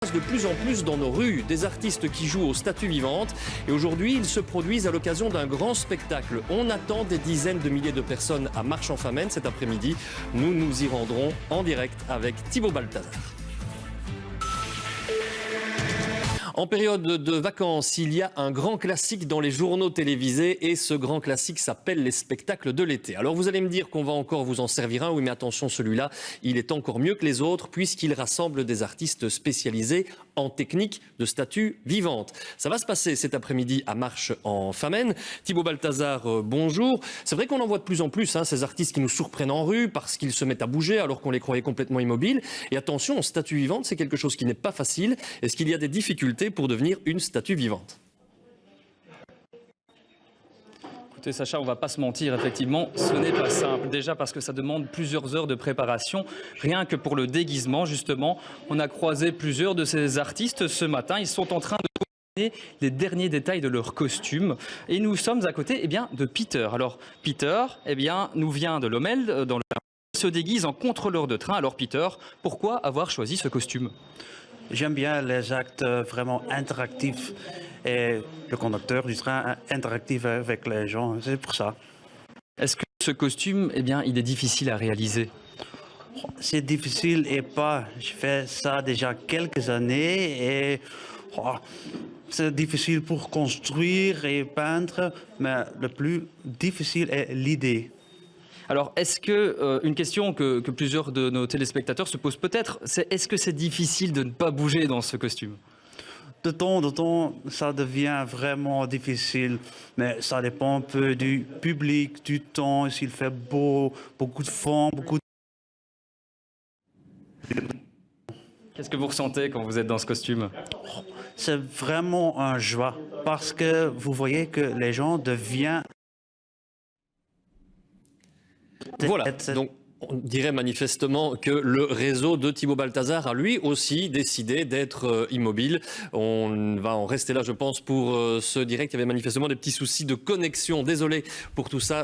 De plus en plus dans nos rues, des artistes qui jouent aux statues vivantes et aujourd'hui ils se produisent à l'occasion d'un grand spectacle. On attend des dizaines de milliers de personnes à Marche-en-Famenne cet après-midi. Nous nous y rendrons en direct avec Thibaut Balthazar. En période de vacances, il y a un grand classique dans les journaux télévisés et ce grand classique s'appelle les spectacles de l'été. Alors vous allez me dire qu'on va encore vous en servir un, oui mais attention, celui-là, il est encore mieux que les autres puisqu'il rassemble des artistes spécialisés en technique de statues vivantes. Ça va se passer cet après-midi à Marche-en-Famenne. Thibaut Balthazar, bonjour. C'est vrai qu'on en voit de plus en plus ces artistes qui nous surprennent en rue parce qu'ils se mettent à bouger alors qu'on les croyait complètement immobiles. Et attention, statue vivante, c'est quelque chose qui n'est pas facile. Est-ce qu'il y a des difficultés pour devenir une statue vivante? Écoutez Sacha, on ne va pas se mentir, effectivement, ce n'est pas simple. Déjà parce que ça demande plusieurs heures de préparation. Rien que pour le déguisement, justement, on a croisé plusieurs de ces artistes ce matin. Ils sont en train de donner les derniers détails de leur costume. Et nous sommes à côté de Peter. Alors Peter nous vient de Lommel, dans le se déguise en contrôleur de train. Alors Peter, pourquoi avoir choisi ce costume ? J'aime bien les actes vraiment interactifs et le conducteur du train interactif avec les gens, c'est pour ça. Est-ce que ce costume, il est difficile à réaliser? C'est difficile et pas. Je fais ça déjà quelques années et c'est difficile pour construire et peindre, mais le plus difficile est l'idée. Alors, est-ce que, une question que plusieurs de nos téléspectateurs se posent peut-être, c'est est-ce que c'est difficile de ne pas bouger dans ce costume? De temps en temps, ça devient vraiment difficile, mais ça dépend un peu du public, du temps, s'il fait beau, beaucoup de vent, beaucoup de... Qu'est-ce que vous ressentez quand vous êtes dans ce costume? C'est vraiment un joie, parce que vous voyez que les gens deviennent... Voilà, donc on dirait manifestement que le réseau de Thibaut Balthazar a lui aussi décidé d'être immobile. On va en rester là, je pense, pour ce direct. Il y avait manifestement des petits soucis de connexion. Désolé pour tout ça.